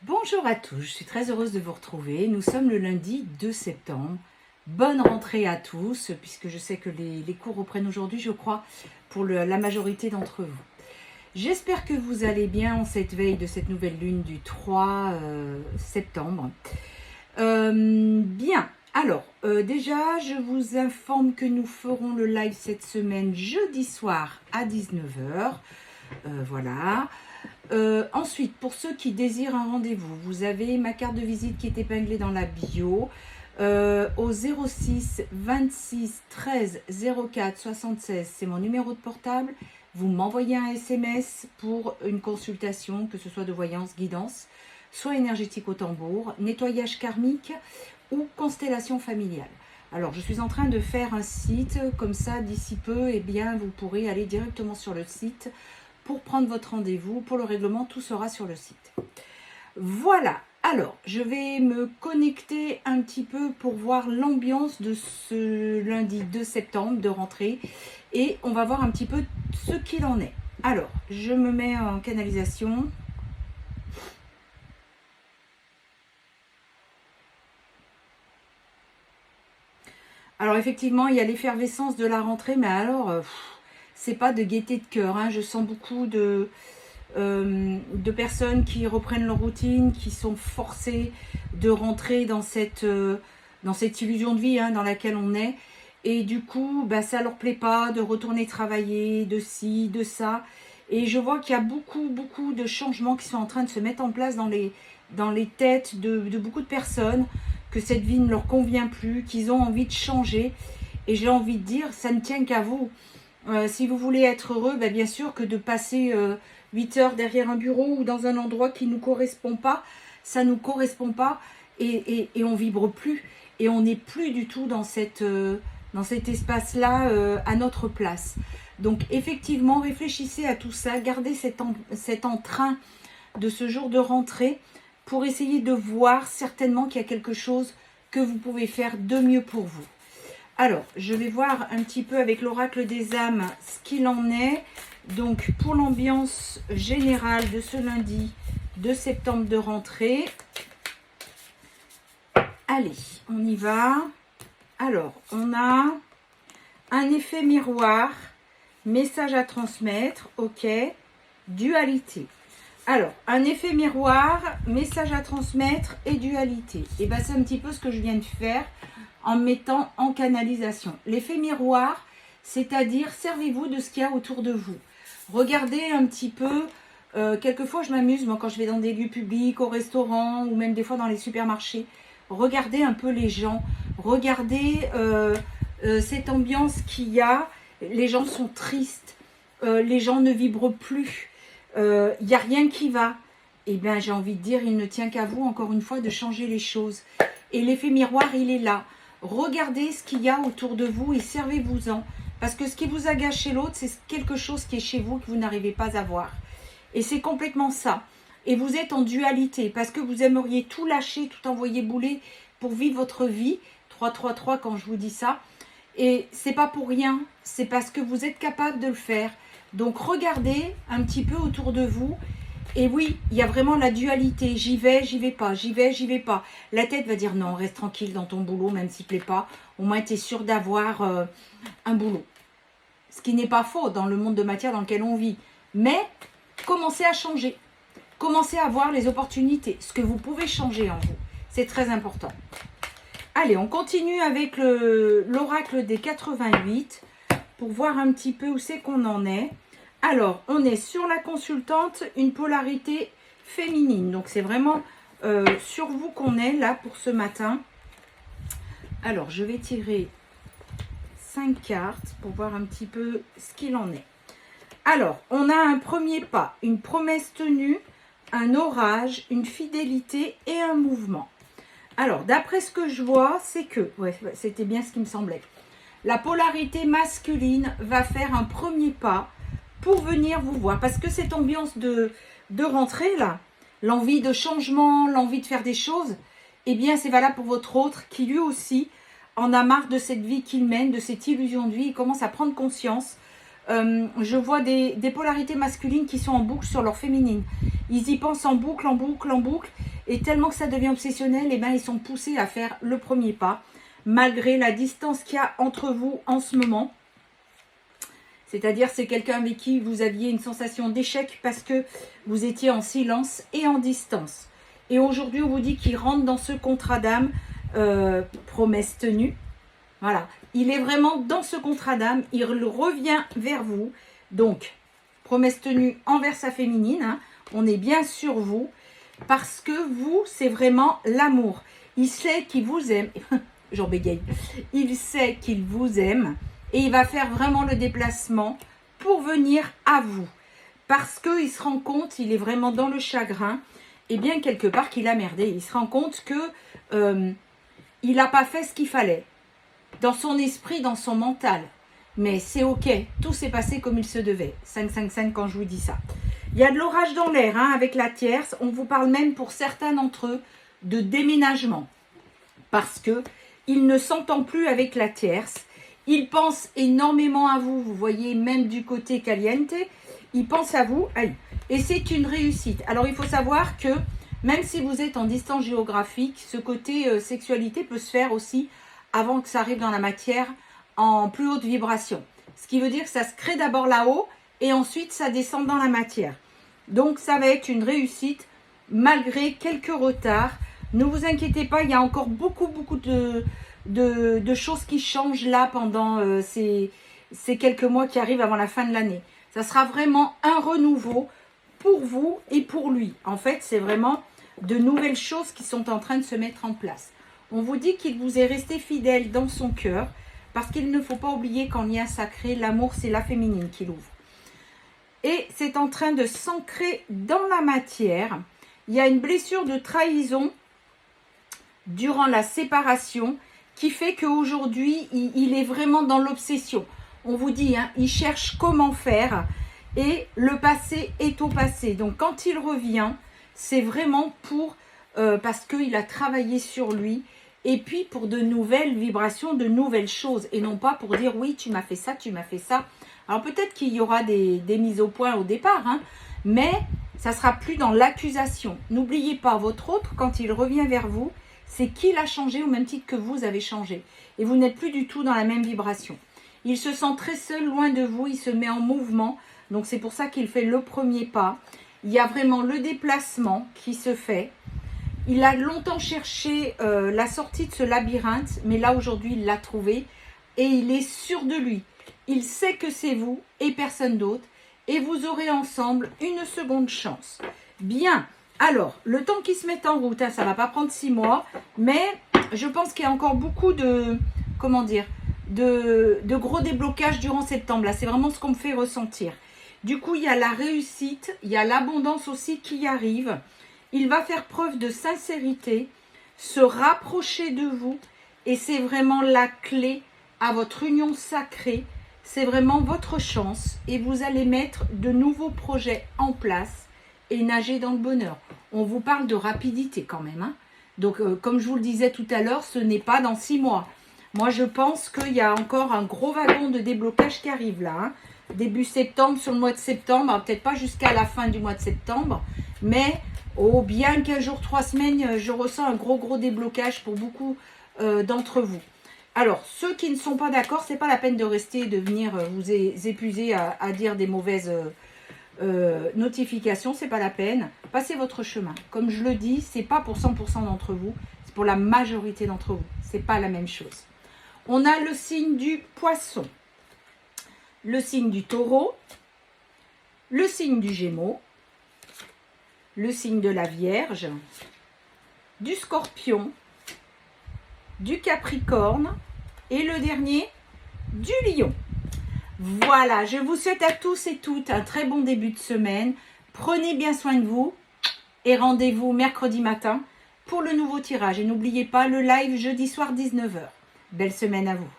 Bonjour à tous, je suis très heureuse de vous retrouver. Nous sommes le lundi 2 septembre. Bonne rentrée à tous, puisque je sais que les cours reprennent aujourd'hui, je crois, pour la majorité d'entre vous. J'espère que vous allez bien en cette veille de cette nouvelle lune du 3 septembre. Bien, alors, déjà, je vous informe que nous ferons le live cette semaine, jeudi soir à 19h. Voilà. Ensuite, pour ceux qui désirent un rendez-vous, vous avez ma carte de visite qui est épinglée dans la bio au 06 26 13 04 76. C'est mon numéro de portable. Vous m'envoyez un SMS pour une consultation, que ce soit de voyance, guidance, soit énergétique au tambour, nettoyage karmique ou constellation familiale. Alors, je suis en train de faire un site, comme ça, d'ici peu, eh bien, vous pourrez aller directement sur le site pour prendre votre rendez-vous. Pour le règlement, tout sera sur le site. Voilà, alors je vais me connecter un petit peu pour voir l'ambiance de ce lundi 2 septembre de rentrée et on va voir un petit peu ce qu'il en est. Alors, je me mets en canalisation. Alors effectivement, il y a l'effervescence de la rentrée, mais alors, c'est pas de gaieté de cœur, hein. Je sens beaucoup de personnes qui reprennent leur routine, qui sont forcées de rentrer dans cette illusion de vie, hein, dans laquelle on est. Et du coup, bah, ça leur plaît pas de retourner travailler, de ci, de ça. Et je vois qu'il y a beaucoup de changements qui sont en train de se mettre en place dans les têtes de beaucoup de personnes, que cette vie ne leur convient plus, qu'ils ont envie de changer. Et j'ai envie de dire, ça ne tient qu'à vous. Si vous voulez être heureux, bah, bien sûr que de passer 8 heures derrière un bureau ou dans un endroit qui ne nous correspond pas, ça ne nous correspond pas et on vibre plus. Et on n'est plus du tout dans cet espace-là à notre place. Donc effectivement, réfléchissez à tout ça, gardez cet entrain de ce jour de rentrée pour essayer de voir certainement qu'il y a quelque chose que vous pouvez faire de mieux pour vous. Alors, je vais voir un petit peu avec l'oracle des âmes ce qu'il en est. Donc, pour l'ambiance générale de ce lundi 2 septembre de rentrée. Allez, on y va. Alors, on a un effet miroir, message à transmettre, ok, dualité. Alors, un effet miroir, message à transmettre et dualité. Et bien, c'est un petit peu ce que je viens de faire en mettant en canalisation. L'effet miroir, c'est-à-dire, servez-vous de ce qu'il y a autour de vous. Regardez un petit peu, quelquefois je m'amuse, moi, quand je vais dans des lieux publics, au restaurant, ou même des fois dans les supermarchés. Regardez un peu les gens, regardez cette ambiance qu'il y a. Les gens sont tristes, les gens ne vibrent plus, il n'y a rien qui va. Eh bien, j'ai envie de dire, il ne tient qu'à vous, encore une fois, de changer les choses. Et l'effet miroir, il est là. Regardez ce qu'il y a autour de vous et servez-vous-en. Parce que ce qui vous agace chez l'autre, c'est quelque chose qui est chez vous que vous n'arrivez pas à voir. Et c'est complètement ça. Et vous êtes en dualité parce que vous aimeriez tout lâcher, tout envoyer bouler pour vivre votre vie. 333 quand je vous dis ça. Et c'est pas pour rien, c'est parce que vous êtes capable de le faire. Donc regardez un petit peu autour de vous. Et oui, il y a vraiment la dualité. J'y vais pas. J'y vais pas. La tête va dire non, reste tranquille dans ton boulot, même s'il ne plaît pas. Au moins, tu es sûr d'avoir un boulot. Ce qui n'est pas faux dans le monde de matière dans lequel on vit. Mais commencez à changer. Commencez à voir les opportunités. Ce que vous pouvez changer en vous. C'est très important. Allez, on continue avec l'oracle des 88 pour voir un petit peu où c'est qu'on en est. Alors, on est sur la consultante, une polarité féminine. Donc, c'est vraiment sur vous qu'on est là pour ce matin. Alors, je vais tirer 5 cartes pour voir un petit peu ce qu'il en est. Alors, on a un premier pas, une promesse tenue, un orage, une fidélité et un mouvement. Alors, d'après ce que je vois, c'est que, ouais, c'était bien ce qui me semblait. La polarité masculine va faire un premier pas pour venir vous voir. Parce que cette ambiance de rentrée, là, l'envie de changement, l'envie de faire des choses, eh bien, c'est valable pour votre autre qui, lui aussi, en a marre de cette vie qu'il mène, de cette illusion de vie. Il commence à prendre conscience. Je vois des polarités masculines qui sont en boucle sur leur féminine. Ils y pensent en boucle, en boucle, en boucle. Et tellement que ça devient obsessionnel, eh ben, ils sont poussés à faire le premier pas, malgré la distance qu'il y a entre vous en ce moment. C'est-à-dire, c'est quelqu'un avec qui vous aviez une sensation d'échec parce que vous étiez en silence et en distance. Et aujourd'hui, on vous dit qu'il rentre dans ce contrat d'âme, promesse tenue. Voilà, il est vraiment dans ce contrat d'âme, il revient vers vous. Donc, promesse tenue envers sa féminine, hein, on est bien sur vous, parce que vous, c'est vraiment l'amour. Il sait qu'il vous aime, j'en bégaye, il sait qu'il vous aime, et il va faire vraiment le déplacement pour venir à vous. Parce qu'il se rend compte, il est vraiment dans le chagrin, et bien quelque part qu'il a merdé. Il se rend compte que il n'a pas fait ce qu'il fallait. Dans son esprit, dans son mental. Mais c'est ok, tout s'est passé comme il se devait. 5-5-5 quand je vous dis ça. Il y a de l'orage dans l'air hein, avec la tierce. On vous parle même pour certains d'entre eux de déménagement. Parce que il ne s'entend plus avec la tierce. Il pense énormément à vous. Vous voyez, même du côté caliente, il pense à vous. Aïe. Et c'est une réussite. Alors, il faut savoir que même si vous êtes en distance géographique, ce côté sexualité peut se faire aussi avant que ça arrive dans la matière en plus haute vibration. Ce qui veut dire que ça se crée d'abord là-haut et ensuite ça descend dans la matière. Donc, ça va être une réussite malgré quelques retards. Ne vous inquiétez pas, il y a encore beaucoup de choses qui changent là pendant ces quelques mois qui arrivent avant la fin de l'année. Ça sera vraiment un renouveau pour vous et pour lui. En fait, c'est vraiment de nouvelles choses qui sont en train de se mettre en place. On vous dit qu'il vous est resté fidèle dans son cœur parce qu'il ne faut pas oublier qu'en lien sacré, l'amour, c'est la féminine qui l'ouvre. Et c'est en train de s'ancrer dans la matière. Il y a une blessure de trahison durant la séparation qui fait qu'aujourd'hui, il est vraiment dans l'obsession. On vous dit, hein, il cherche comment faire et le passé est au passé. Donc, quand il revient, c'est vraiment pour, parce qu'il a travaillé sur lui et puis pour de nouvelles vibrations, de nouvelles choses et non pas pour dire, oui, tu m'as fait ça, tu m'as fait ça. Alors, peut-être qu'il y aura des mises au point au départ, hein, mais ça sera plus dans l'accusation. N'oubliez pas, votre autre, quand il revient vers vous, c'est qu'il a changé au même titre que vous avez changé. Et vous n'êtes plus du tout dans la même vibration. Il se sent très seul, loin de vous, il se met en mouvement. Donc c'est pour ça qu'il fait le premier pas. Il y a vraiment le déplacement qui se fait. Il a longtemps cherché la sortie de ce labyrinthe, mais là aujourd'hui il l'a trouvé. Et il est sûr de lui. Il sait que c'est vous et personne d'autre. Et vous aurez ensemble une seconde chance. Bien. Alors, le temps qui se met en route, hein, ça ne va pas prendre 6 mois, mais je pense qu'il y a encore beaucoup de, comment dire, de gros déblocages durant septembre. Là, c'est vraiment ce qu'on me fait ressentir. Du coup, il y a la réussite, il y a l'abondance aussi qui arrive. Il va faire preuve de sincérité, se rapprocher de vous, et c'est vraiment la clé à votre union sacrée. C'est vraiment votre chance, et vous allez mettre de nouveaux projets en place et nager dans le bonheur. On vous parle de rapidité quand même. Hein. Donc, comme je vous le disais tout à l'heure, ce n'est pas dans 6 mois. Moi, je pense qu'il y a encore un gros wagon de déblocage qui arrive là. Hein. Début septembre, sur le mois de septembre. Peut-être pas jusqu'à la fin du mois de septembre. Mais, bien 15 jours, 3 semaines, je ressens un gros déblocage pour beaucoup d'entre vous. Alors, ceux qui ne sont pas d'accord, c'est pas la peine de rester et de venir vous épuiser à dire des mauvaises... notification, c'est pas la peine. Passez votre chemin. Comme je le dis, c'est pas pour 100% d'entre vous, c'est pour la majorité d'entre vous. C'est pas la même chose. On a le signe du poisson, le signe du taureau, le signe du gémeaux, le signe de la vierge, du scorpion, du capricorne et le dernier, du lion. Voilà, je vous souhaite à tous et toutes un très bon début de semaine. Prenez bien soin de vous et rendez-vous mercredi matin pour le nouveau tirage. Et n'oubliez pas le live jeudi soir 19h. Belle semaine à vous.